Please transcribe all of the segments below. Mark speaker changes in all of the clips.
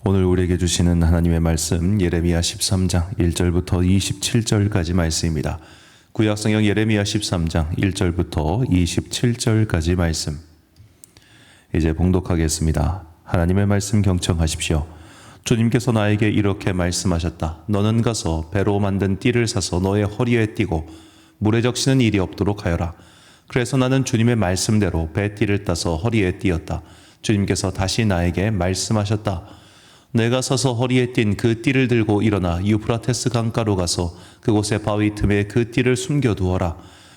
Speaker 1: 오늘 우리에게 주시는 하나님의 말씀 예레미야 13장 1절부터 27절까지 말씀입니다. 구약성경 예레미야 13장 1절부터 27절까지 말씀. 이제 봉독하겠습니다. 하나님의 말씀 경청하십시오. 주님께서 나에게 이렇게 말씀하셨다. 너는 가서 배로 만든 띠를 사서 너의 허리에 띠고 물에 적시는 일이 없도록 하여라. 그래서 나는 주님의 말씀대로 배띠를 따서 허리에 띠었다. 주님께서 다시 나에게 말씀하셨다. 내가 서서 허리에 띈 그 띠를 들고 일어나 유프라테스 강가로 가서 그곳의 바위 틈에 그 띠를 숨겨두어라.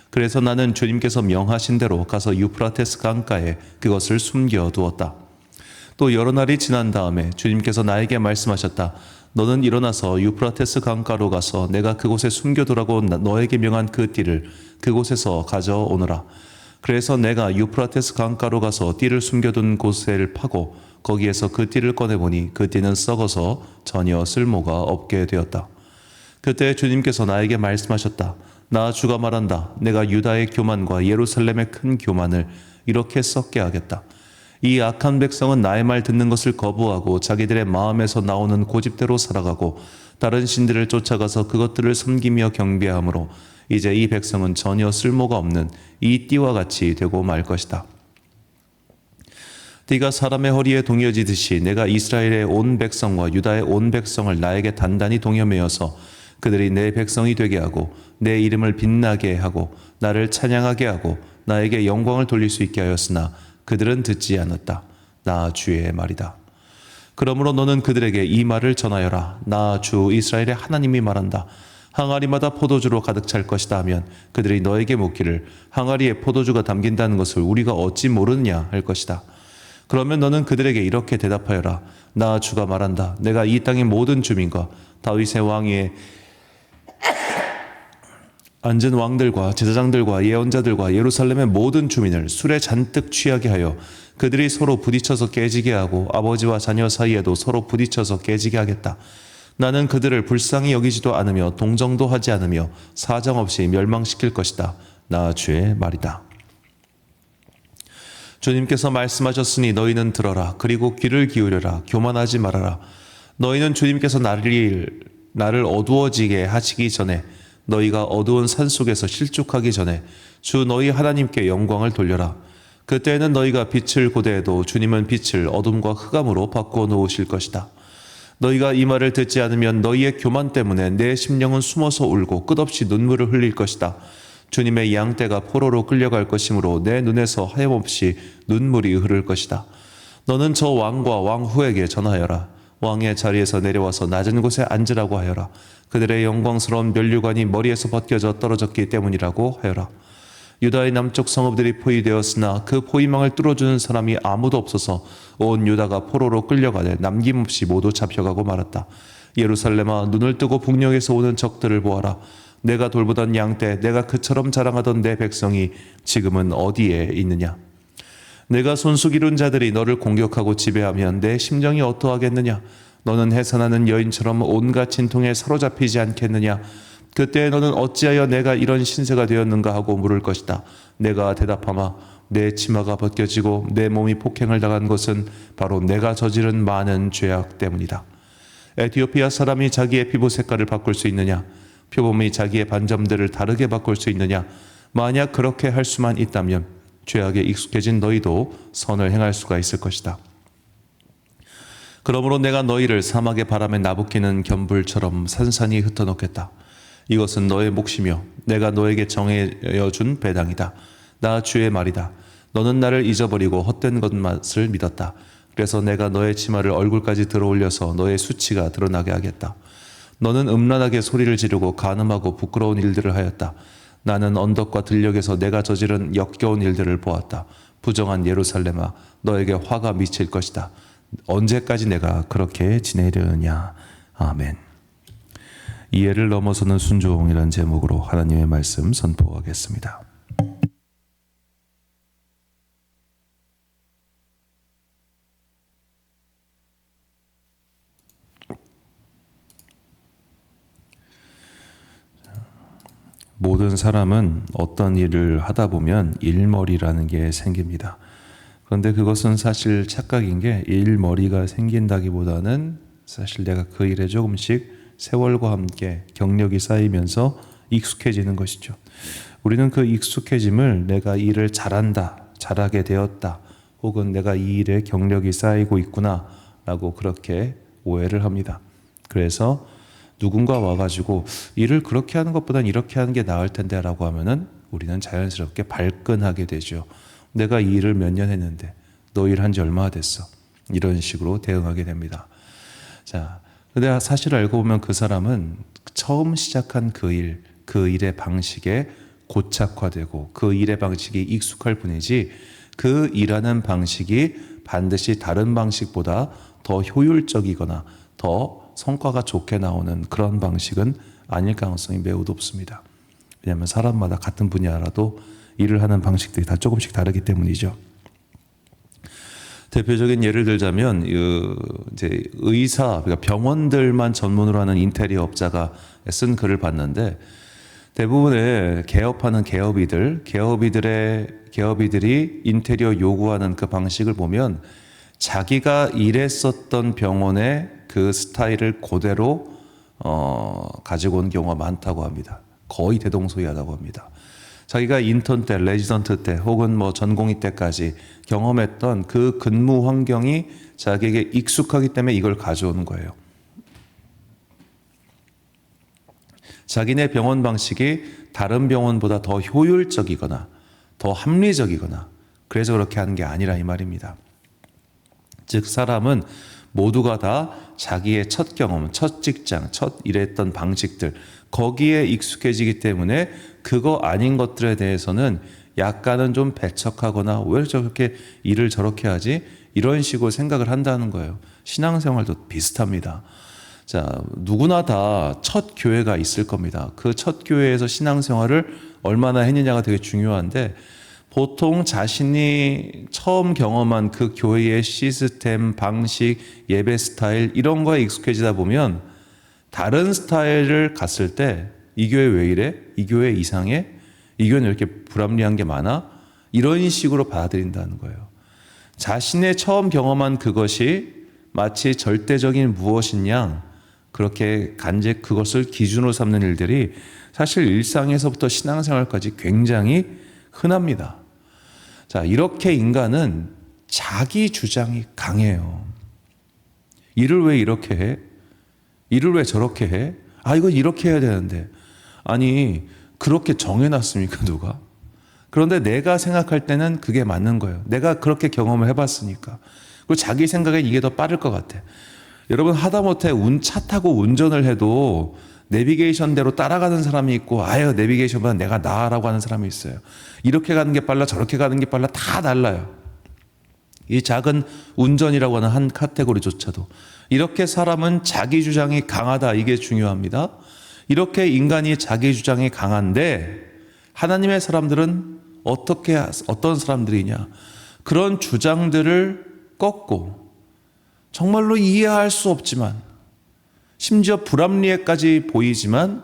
Speaker 1: 그래서 나는 주님께서 명하신 대로 가서 유프라테스 강가에 그것을 숨겨두었다. 또 여러 날이 지난 다음에 주님께서 나에게 말씀하셨다. 너는 일어나서 유프라테스 강가로 가서 내가 그곳에 숨겨두라고 너에게 명한 그 띠를 그곳에서 가져오너라. 그래서 내가 유프라테스 강가로 가서 띠를 숨겨둔 곳을 파고 거기에서 그 띠를 꺼내보니 그 띠는 썩어서 전혀 쓸모가 없게 되었다. 그때 주님께서 나에게 말씀하셨다. 나 주가 말한다. 내가 유다의 교만과 예루살렘의 큰 교만을 이렇게 썩게 하겠다. 이 악한 백성은 나의 말 듣는 것을 거부하고 자기들의 마음에서 나오는 고집대로 살아가고 다른 신들을 쫓아가서 그것들을 섬기며 경배하므로 이제 이 백성은 전혀 쓸모가 없는 이 띠와 같이 되고 말 것이다. 띠가 사람의 허리에 동여지듯이 내가 이스라엘의 온 백성과 유다의 온 백성을 나에게 단단히 동여매어서 그들이 내 백성이 되게 하고 내 이름을 빛나게 하고 나를 찬양하게 하고 나에게 영광을 돌릴 수 있게 하였으나 그들은 듣지 않았다. 나 주의 말이다. 그러므로 너는 그들에게 이 말을 전하여라. 나 주 이스라엘의 하나님이 말한다. 항아리마다 포도주로 가득 찰 것이다 하면 그들이 너에게 묻기를 항아리에 포도주가 담긴다는 것을 우리가 어찌 모르느냐 할 것이다. 그러면 너는 그들에게 이렇게 대답하여라. 나 주가 말한다. 내가 이 땅의 모든 주민과 다윗의 왕위에 앉은 왕들과 제사장들과 예언자들과 예루살렘의 모든 주민을 술에 잔뜩 취하게 하여 그들이 서로 부딪혀서 깨지게 하고 아버지와 자녀 사이에도 서로 부딪혀서 깨지게 하겠다. 나는 그들을 불쌍히 여기지도 않으며 동정도 하지 않으며 사정없이 멸망시킬 것이다. 나 주의 말이다. 주님께서 말씀하셨으니 너희는 들어라. 그리고 귀를 기울여라. 교만하지 말아라. 너희는 주님께서 나를 어두워지게 하시기 전에 너희가 어두운 산속에서 실족하기 전에 주 너희 하나님께 영광을 돌려라. 그때에는 너희가 빛을 고대해도 주님은 빛을 어둠과 흑암으로 바꾸어 놓으실 것이다. 너희가 이 말을 듣지 않으면 너희의 교만 때문에 내 심령은 숨어서 울고 끝없이 눈물을 흘릴 것이다. 주님의 양떼가 포로로 끌려갈 것이므로 내 눈에서 하염없이 눈물이 흐를 것이다. 너는 저 왕과 왕후에게 전하여라. 왕의 자리에서 내려와서 낮은 곳에 앉으라고 하여라. 그들의 영광스러운 면류관이 머리에서 벗겨져 떨어졌기 때문이라고 하여라. 유다의 남쪽 성읍들이 포위되었으나 그 포위망을 뚫어주는 사람이 아무도 없어서 온 유다가 포로로 끌려가되 남김없이 모두 잡혀가고 말았다. 예루살렘아, 눈을 뜨고 북녘에서 오는 적들을 보아라. 내가 돌보던 양떼, 내가 그처럼 자랑하던 내 백성이 지금은 어디에 있느냐? 내가 손수 기른 자들이 너를 공격하고 지배하면 내 심정이 어떠하겠느냐? 너는 해산하는 여인처럼 온갖 진통에 사로잡히지 않겠느냐? 그때 너는 어찌하여 내가 이런 신세가 되었는가 하고 물을 것이다. 내가 대답하마 내 치마가 벗겨지고 내 몸이 폭행을 당한 것은 바로 내가 저지른 많은 죄악 때문이다. 에티오피아 사람이 자기의 피부 색깔을 바꿀 수 있느냐? 표범이 자기의 반점들을 다르게 바꿀 수 있느냐? 만약 그렇게 할 수만 있다면 죄악에 익숙해진 너희도 선을 행할 수가 있을 것이다. 그러므로 내가 너희를 사막의 바람에 나부끼는 견불처럼 산산히 흩어놓겠다. 이것은 너의 몫이며 내가 너에게 정해준 배당이다. 나 주의 말이다. 너는 나를 잊어버리고 헛된 것만을 믿었다. 그래서 내가 너의 치마를 얼굴까지 들어올려서 너의 수치가 드러나게 하겠다. 너는 음란하게 소리를 지르고 간음하고 부끄러운 일들을 하였다. 나는 언덕과 들녘에서 내가 저지른 역겨운 일들을 보았다. 부정한 예루살렘아, 너에게 화가 미칠 것이다. 언제까지 내가 그렇게 지내려느냐. 아멘. 이해를 넘어서는 순종이라는 제목으로 하나님의 말씀 선포하겠습니다. 모든 사람은 어떤 일을 하다 보면 일머리라는 게 생깁니다. 그런데 그것은 사실 착각인 게 일머리가 생긴다기보다는 사실 내가 그 일에 조금씩 세월과 함께 경력이 쌓이면서 익숙해지는 것이죠. 우리는 그 익숙해짐을 내가 일을 잘한다, 잘하게 되었다, 혹은 내가 이 일에 경력이 쌓이고 있구나 라고 그렇게 오해를 합니다. 그래서 누군가 와가지고 일을 그렇게 하는 것보단 이렇게 하는 게 나을 텐데 라고 하면은 우리는 자연스럽게 발끈하게 되죠. 내가 이 일을 몇 년 했는데 너 일 한 지 얼마나 됐어? 이런 식으로 대응하게 됩니다. 자, 근데 사실 알고 보면 그 사람은 처음 시작한 그 일의 방식에 고착화되고 그 일의 방식이 익숙할 뿐이지 그 일하는 방식이 반드시 다른 방식보다 더 효율적이거나 더 성과가 좋게 나오는 그런 방식은 아닐 가능성이 매우 높습니다. 왜냐하면 사람마다 같은 분야라도 일을 하는 방식들이 다 조금씩 다르기 때문이죠. 대표적인 예를 들자면 이제 의사, 그러니까 병원들만 전문으로 하는 인테리어 업자가 쓴 글을 봤는데 대부분의 개업하는 개업이들이 인테리어 요구하는 그 방식을 보면 자기가 일했었던 병원의 그 스타일을 그대로 가지고 온 경우가 많다고 합니다. 거의 대동소이하다고 합니다. 자기가 인턴 때, 레지던트 때, 혹은 뭐 전공의 때까지 경험했던 그 근무 환경이 자기에게 익숙하기 때문에 이걸 가져오는 거예요. 자기네 병원 방식이 다른 병원보다 더 효율적이거나 더 합리적이거나 그래서 그렇게 하는 게 아니라 이 말입니다. 즉 사람은 모두가 다 자기의 첫 경험, 첫 직장, 첫 일했던 방식들 거기에 익숙해지기 때문에 그거 아닌 것들에 대해서는 약간은 좀 배척하거나 왜 저렇게 일을 저렇게 하지? 이런 식으로 생각을 한다는 거예요. 신앙생활도 비슷합니다. 자, 누구나 다 첫 교회가 있을 겁니다. 그 첫 교회에서 신앙생활을 얼마나 했느냐가 되게 중요한데 보통 자신이 처음 경험한 그 교회의 시스템, 방식, 예배 스타일 이런 거에 익숙해지다 보면 다른 스타일을 갔을 때 이 교회 왜 이래? 이 교회 이상해? 이 교회는 이렇게 불합리한 게 많아? 이런 식으로 받아들인다는 거예요. 자신의 처음 경험한 그것이 마치 절대적인 무엇인 양 그렇게 그것을 기준으로 삼는 일들이 사실 일상에서부터 신앙생활까지 굉장히 흔합니다. 자, 이렇게 인간은 자기 주장이 강해요. 일을 왜 이렇게 해? 일을 왜 저렇게 해? 아, 이거 이렇게 해야 되는데. 아니, 그렇게 정해놨습니까, 누가? 그런데 내가 생각할 때는 그게 맞는 거예요. 내가 그렇게 경험을 해봤으니까. 그리고 자기 생각엔 이게 더 빠를 것 같아. 여러분 하다못해 차 타고 운전을 해도 내비게이션대로 따라가는 사람이 있고 아유 내비게이션보다 내가 나아라고 하는 사람이 있어요. 이렇게 가는 게 빨라 저렇게 가는 게 빨라 다 달라요. 이 작은 운전이라고 하는 한 카테고리조차도 이렇게 사람은 자기 주장이 강하다 이게 중요합니다. 이렇게 인간이 자기 주장이 강한데 하나님의 사람들은 어떤 사람들이냐 그런 주장들을 꺾고 정말로 이해할 수 없지만 심지어 불합리에까지 보이지만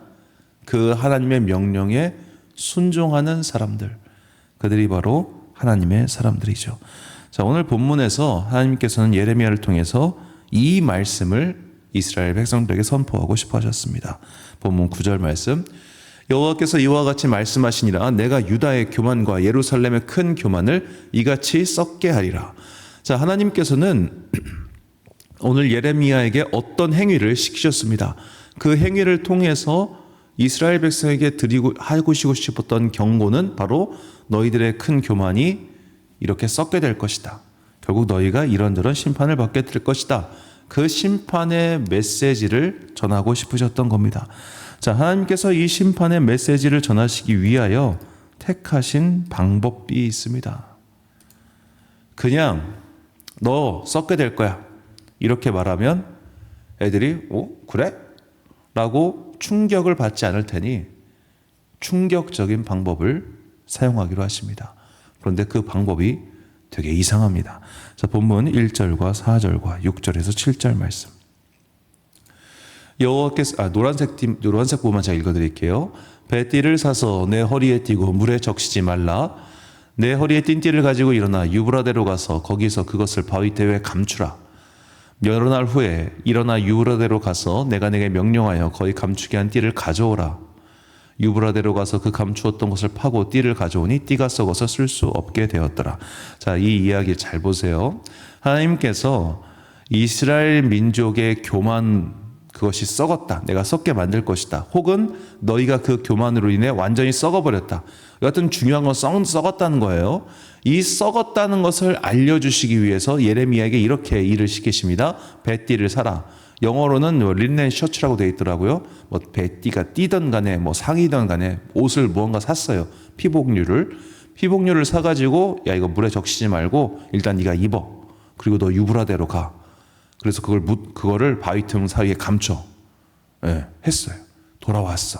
Speaker 1: 그 하나님의 명령에 순종하는 사람들 그들이 바로 하나님의 사람들이죠. 자, 오늘 본문에서 하나님께서는 예레미야를 통해서 이 말씀을 이스라엘 백성들에게 선포하고 싶어 하셨습니다. 본문 9절 말씀 여호와께서 이와 같이 말씀하시니라 내가 유다의 교만과 예루살렘의 큰 교만을 이같이 썩게 하리라. 자, 하나님께서는 오늘 예레미야에게 어떤 행위를 시키셨습니다. 그 행위를 통해서 이스라엘 백성에게 하고 싶었던 경고는 바로 너희들의 큰 교만이 이렇게 썩게 될 것이다. 결국 너희가 이런저런 심판을 받게 될 것이다. 그 심판의 메시지를 전하고 싶으셨던 겁니다. 자, 하나님께서 이 심판의 메시지를 전하시기 위하여 택하신 방법이 있습니다. 그냥 너 썩게 될 거야. 이렇게 말하면 애들이 그래? 라고 충격을 받지 않을 테니 충격적인 방법을 사용하기로 하십니다. 그런데 그 방법이 되게 이상합니다. 자, 본문 1절과 4절과 6절에서 7절 말씀. 여호와께서 노란색 부분만 제가 읽어드릴게요. 배띠를 사서 내 허리에 띠고 물에 적시지 말라. 내 허리에 띵띠를 가지고 일어나 유브라데로 가서 거기서 그것을 바위 태에 감추라. 여러 날 후에 일어나 유브라데로 가서 내가 내게 명령하여 거기 감추게 한 띠를 가져오라. 유브라데로 가서 그 감추었던 것을 파고 띠를 가져오니 띠가 썩어서 쓸 수 없게 되었더라. 자, 이 이야기 잘 보세요. 하나님께서 이스라엘 민족의 교만, 그것이 썩었다. 내가 썩게 만들 것이다. 혹은 너희가 그 교만으로 인해 완전히 썩어버렸다. 여하튼 중요한 건 썩었다는 거예요. 이 썩었다는 것을 알려주시기 위해서 예레미야에게 이렇게 일을 시키십니다. 배띠를 사라. 영어로는 린넨 셔츠라고 되어 있더라고요. 뭐 배띠가 띠든 간에 뭐 상이든 간에 옷을 무언가 샀어요. 피복류를 사가지고 야 이거 물에 적시지 말고 일단 네가 입어. 그리고 너 유브라데로 가. 그래서 그거를 바위 틈 사이에 감춰. 예, 했어요. 돌아왔어.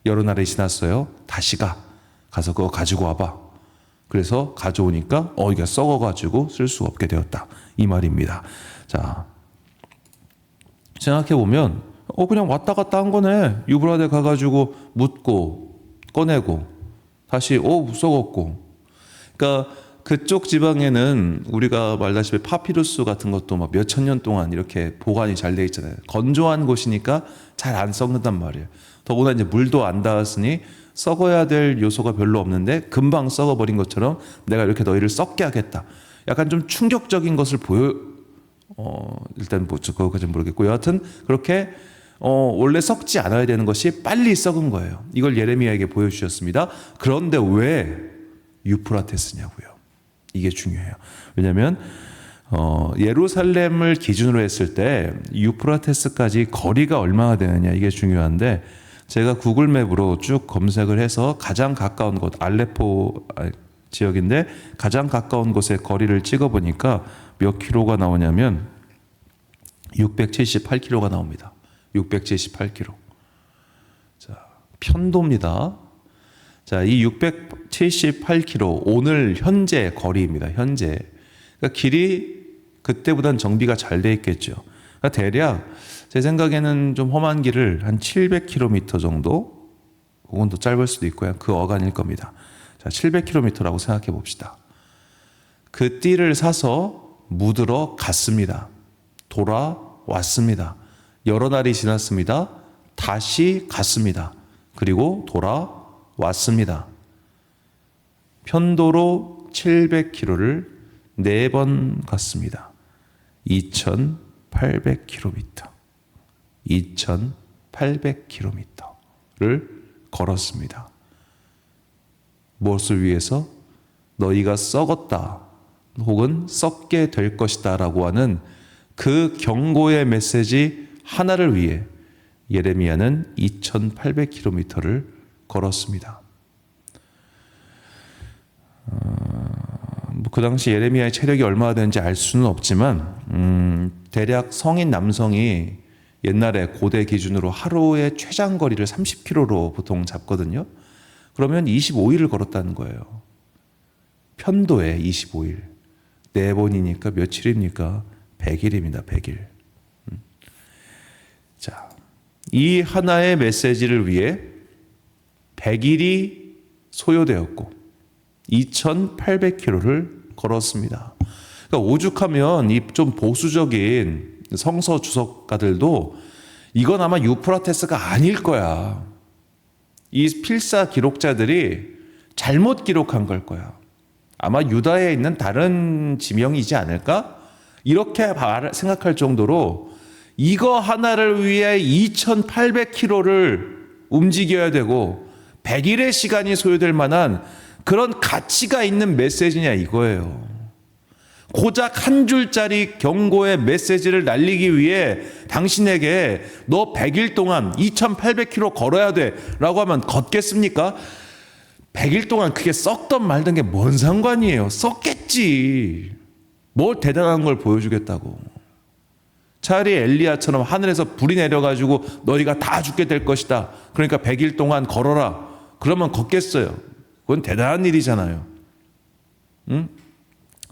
Speaker 1: 여러 날이 지났어요. 다시 가서 그거 가지고 와봐. 그래서 가져오니까 이게 썩어가지고 쓸 수 없게 되었다. 이 말입니다. 자, 생각해보면 그냥 왔다 갔다 한 거네. 유브라데 가가지고 묻고 꺼내고 다시 썩었고. 그러니까 그쪽 지방에는 우리가 말다시피 파피루스 같은 것도 막 몇천 년 동안 이렇게 보관이 잘 돼 있잖아요. 건조한 곳이니까 잘 안 썩는단 말이에요. 더구나 이제 물도 안 닿았으니 썩어야 될 요소가 별로 없는데 금방 썩어버린 것처럼 내가 이렇게 너희를 썩게 하겠다. 약간 좀 충격적인 것을 일단 뭐 그거까지는 모르겠고 여하튼 그렇게 원래 썩지 않아야 되는 것이 빨리 썩은 거예요. 이걸 예레미야에게 보여주셨습니다. 그런데 왜 유프라테스냐고요. 이게 중요해요. 왜냐하면 예루살렘을 기준으로 했을 때 유프라테스까지 거리가 얼마나 되느냐 이게 중요한데 제가 구글맵으로 쭉 검색을 해서 가장 가까운 곳 알레포 지역인데 가장 가까운 곳의 거리를 찍어보니까 몇 킬로가 나오냐면 678킬로가 나옵니다. 678킬로. 자, 편도입니다. 자, 이 678km 오늘 현재 거리입니다. 현재. 그러니까 길이 그때보단 정비가 잘 돼 있겠죠. 그러니까 대략 제 생각에는 좀 험한 길을 한 700km 정도, 그건 더 짧을 수도 있고요. 그 어간일 겁니다. 자, 700km라고 생각해 봅시다. 그 띠를 사서 묻으러 갔습니다. 돌아왔습니다. 여러 날이 지났습니다. 다시 갔습니다. 그리고 돌아왔습니다. 편도로 700km를 4번 갔습니다. 2800km. 2800km를 걸었습니다. 무엇을 위해서? 너희가 썩었다 혹은 썩게 될 것이다 라고 하는 그 경고의 메시지 하나를 위해 예레미야는 2800km를 걸었습니다. 그 당시 예레미야의 체력이 얼마나 되는지 알 수는 없지만 대략 성인 남성이 옛날에 고대 기준으로 하루의 최장거리를 30km로 보통 잡거든요. 그러면 25일을 걸었다는 거예요. 편도에 25일. 4번이니까 며칠입니까? 100일입니다. 100일. 자, 이 하나의 메시지를 위해 100일이 소요되었고 2800km를 걸었습니다. 그러니까 오죽하면 이 좀 보수적인 성서 주석가들도 이건 아마 유프라테스가 아닐 거야. 이 필사 기록자들이 잘못 기록한 걸 거야. 아마 유다에 있는 다른 지명이지 않을까? 이렇게 생각할 정도로 이거 하나를 위해 2800km를 움직여야 되고 100일의 시간이 소요될 만한 그런 가치가 있는 메시지냐 이거예요. 고작 한 줄짜리 경고의 메시지를 날리기 위해 당신에게 너 100일 동안 2800km 걸어야 돼 라고 하면 걷겠습니까? 100일 동안 그게 썩던 말던 게 뭔 상관이에요. 썩겠지. 뭘 대단한 걸 보여주겠다고. 차라리 엘리야처럼 하늘에서 불이 내려가지고 너희가 다 죽게 될 것이다. 그러니까 100일 동안 걸어라. 그러면 걷겠어요. 그건 대단한 일이잖아요. 응?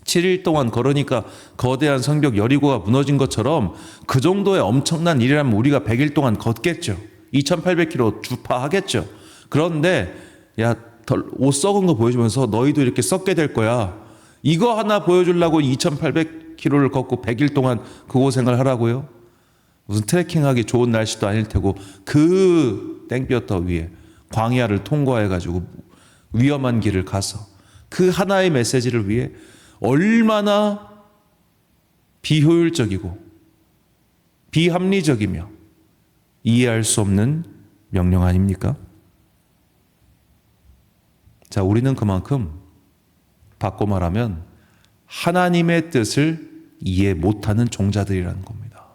Speaker 1: 7일 동안 걸으니까 거대한 성벽 여리고가 무너진 것처럼 그 정도의 엄청난 일이라면 우리가 100일 동안 걷겠죠. 2800km 주파하겠죠. 그런데 야 옷 썩은 거 보여주면서 너희도 이렇게 썩게 될 거야. 이거 하나 보여주려고 2800km를 걷고 100일 동안 그 고생을 하라고요? 무슨 트레킹하기 좋은 날씨도 아닐 테고 그 땡볕더 위에 광야를 통과해가지고 위험한 길을 가서 그 하나의 메시지를 위해 얼마나 비효율적이고 비합리적이며 이해할 수 없는 명령 아닙니까? 자, 우리는 그만큼 바꿔 말하면 하나님의 뜻을 이해 못하는 종자들이라는 겁니다.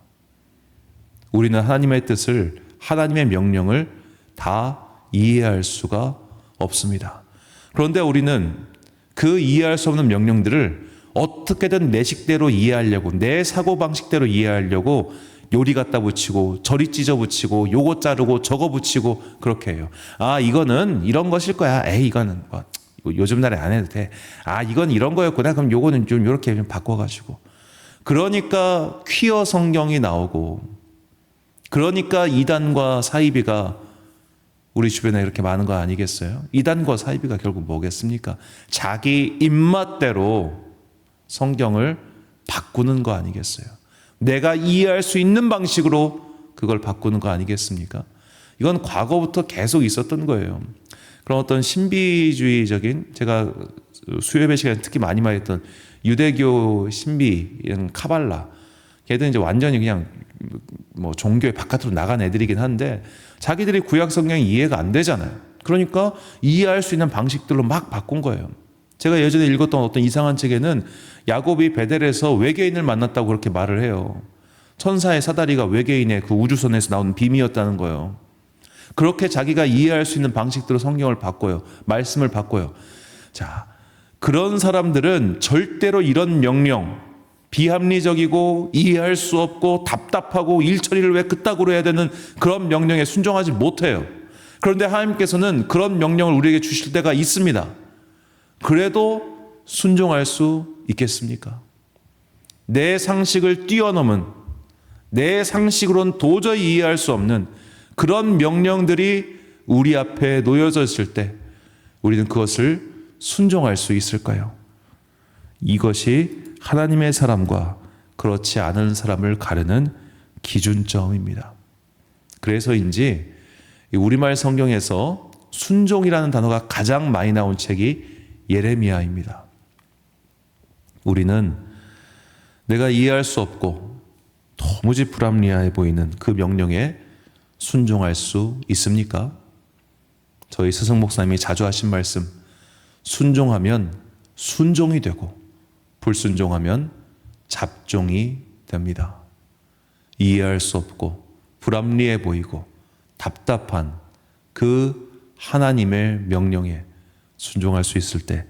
Speaker 1: 우리는 하나님의 뜻을, 하나님의 명령을 다 이해할 수가 없습니다. 그런데 우리는 그 이해할 수 없는 명령들을 어떻게든 내 식대로 이해하려고, 내 사고방식대로 이해하려고 요리 갖다 붙이고 저리 찢어 붙이고 요거 자르고 저거 붙이고 그렇게 해요. 아, 이거는 이런 것일 거야. 에이, 이거는 뭐 요즘 날에 안 해도 돼. 아, 이건 이런 거였구나. 그럼 요거는 좀 이렇게 좀 바꿔가지고. 그러니까 퀴어 성경이 나오고, 그러니까 이단과 사이비가 우리 주변에 이렇게 많은 거 아니겠어요? 이단과 사이비가 결국 뭐겠습니까? 자기 입맛대로 성경을 바꾸는 거 아니겠어요? 내가 이해할 수 있는 방식으로 그걸 바꾸는 거 아니겠습니까? 이건 과거부터 계속 있었던 거예요. 그런 어떤 신비주의적인, 제가 수요예배 시간에 특히 많이 말했던 유대교 신비, 이런 카발라, 걔들은 이제 완전히 그냥 뭐 종교의 바깥으로 나간 애들이긴 한데 자기들이 구약 성경이 이해가 안 되잖아요. 그러니까 이해할 수 있는 방식들로 막 바꾼 거예요. 제가 예전에 읽었던 어떤 이상한 책에는 야곱이 베델에서 외계인을 만났다고 그렇게 말을 해요. 천사의 사다리가 외계인의 그 우주선에서 나온 빔이었다는 거예요. 그렇게 자기가 이해할 수 있는 방식대로 성경을 바꿔요. 말씀을 바꿔요. 자, 그런 사람들은 절대로 이런 명령, 비합리적이고 이해할 수 없고 답답하고 일 처리를 왜 그따구로 해야 되는 그런 명령에 순종하지 못해요. 그런데 하나님께서는 그런 명령을 우리에게 주실 때가 있습니다. 그래도 순종할 수 있겠습니까? 내 상식을 뛰어넘은, 내 상식으로는 도저히 이해할 수 없는 그런 명령들이 우리 앞에 놓여져 있을 때 우리는 그것을 순종할 수 있을까요? 이것이 하나님의 사람과 그렇지 않은 사람을 가르는 기준점입니다. 그래서인지 우리말 성경에서 순종이라는 단어가 가장 많이 나온 책이 예레미야입니다. 우리는 내가 이해할 수 없고 도무지 불합리해 보이는 그 명령에 순종할 수 있습니까? 저희 스승 목사님이 자주 하신 말씀, 순종하면 순종이 되고 불순종하면 잡종이 됩니다. 이해할 수 없고 불합리해 보이고 답답한 그 하나님의 명령에 순종할 수 있을 때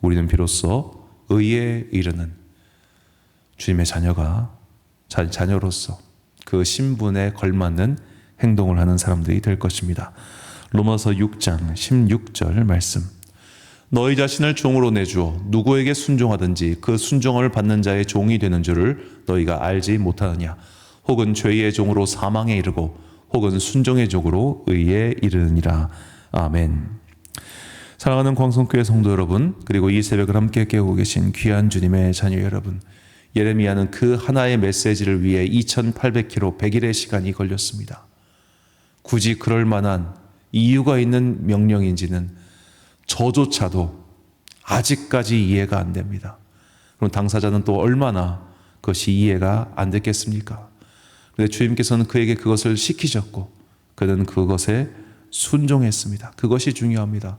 Speaker 1: 우리는 비로소 의에 이르는 주님의 자녀로서 그 신분에 걸맞는 행동을 하는 사람들이 될 것입니다. 로마서 6장 16절 말씀. 너희 자신을 종으로 내주어 누구에게 순종하든지 그 순종을 받는 자의 종이 되는 줄을 너희가 알지 못하느냐. 혹은 죄의 종으로 사망에 이르고 혹은 순종의 종으로 의에 이르느니라. 아멘. 사랑하는 광성교회 성도 여러분, 그리고 이 새벽을 함께 깨우고 계신 귀한 주님의 자녀 여러분, 예레미야는 그 하나의 메시지를 위해 2800km 100일의 시간이 걸렸습니다. 굳이 그럴 만한 이유가 있는 명령인지는 저조차도 아직까지 이해가 안 됩니다. 그럼 당사자는 또 얼마나 그것이 이해가 안 됐겠습니까? 그런데 주님께서는 그에게 그것을 시키셨고 그는 그것에 순종했습니다. 그것이 중요합니다.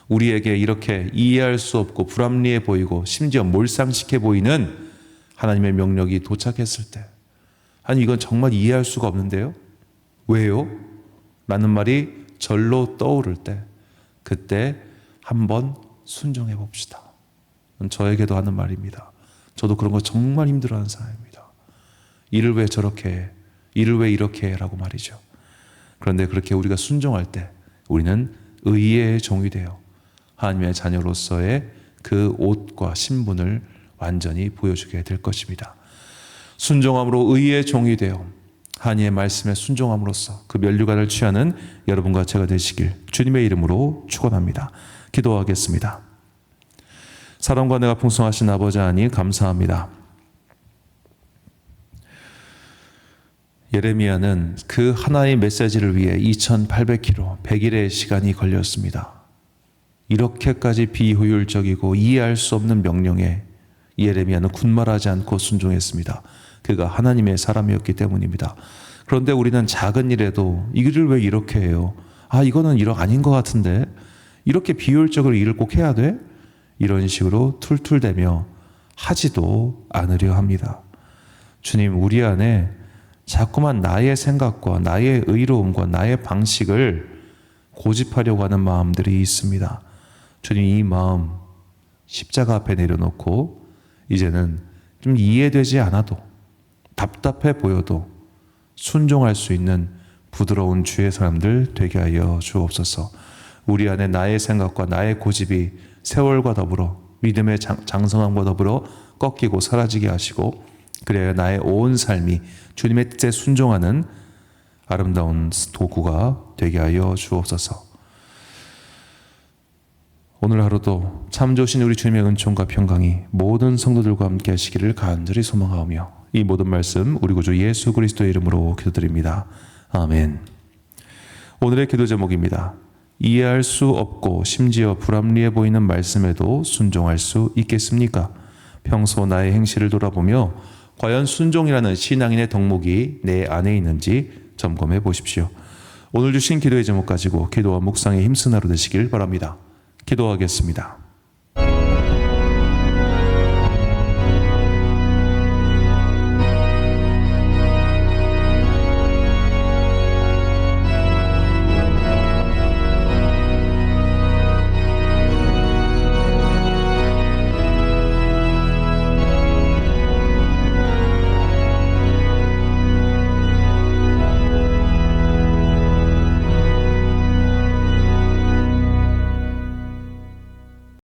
Speaker 1: 우리에게 이렇게 이해할 수 없고 불합리해 보이고 심지어 몰상식해 보이는 하나님의 명령이 도착했을 때, 아니 이건 정말 이해할 수가 없는데요? 왜요? 라는 말이 절로 떠오를 때, 그때 한번 순종해 봅시다. 저에게도 하는 말입니다. 저도 그런 거 정말 힘들어하는 사람입니다. 일을 왜 저렇게 해? 일을 왜 이렇게 해? 라고 말이죠. 그런데 그렇게 우리가 순종할 때 우리는 의의 종이 되어 하나님의 자녀로서의 그 옷과 신분을 완전히 보여주게 될 것입니다. 순종함으로 의의 종이 되어 하나님의 말씀에 순종함으로써 그 면류관을 취하는 여러분과 제가 되시길 주님의 이름으로 축원합니다. 기도하겠습니다. 사랑과 은혜가 풍성하신 아버지 하나님 감사합니다. 예레미야는 그 하나의 메시지를 위해 2800km, 100일의 시간이 걸렸습니다. 이렇게까지 비효율적이고 이해할 수 없는 명령에 예레미야는 군말하지 않고 순종했습니다. 그가 하나님의 사람이었기 때문입니다. 그런데 우리는 작은 일에도 이 일을 왜 이렇게 해요? 이거는 아닌 것 같은데 이렇게 비효율적으로 일을 꼭 해야 돼? 이런 식으로 툴툴대며 하지도 않으려 합니다. 주님, 우리 안에 자꾸만 나의 생각과 나의 의로움과 나의 방식을 고집하려고 하는 마음들이 있습니다. 주님, 이 마음 십자가 앞에 내려놓고 이제는 좀 이해되지 않아도 답답해 보여도 순종할 수 있는 부드러운 주의 사람들 되게 하여 주옵소서. 우리 안에 나의 생각과 나의 고집이 세월과 더불어 믿음의 장성함과 더불어 꺾이고 사라지게 하시고, 그래야 나의 온 삶이 주님의 뜻에 순종하는 아름다운 도구가 되게 하여 주옵소서. 오늘 하루도 참 좋으신 우리 주님의 은총과 평강이 모든 성도들과 함께 하시기를 간절히 소망하오며, 이 모든 말씀 우리 구주 예수 그리스도의 이름으로 기도드립니다. 아멘. 오늘의 기도 제목입니다. 이해할 수 없고 심지어 불합리해 보이는 말씀에도 순종할 수 있겠습니까? 평소 나의 행실을 돌아보며 과연 순종이라는 신앙인의 덕목이 내 안에 있는지 점검해 보십시오. 오늘 주신 기도의 제목 가지고 기도와 묵상에 힘쓴 하루 되시길 바랍니다. 기도하겠습니다.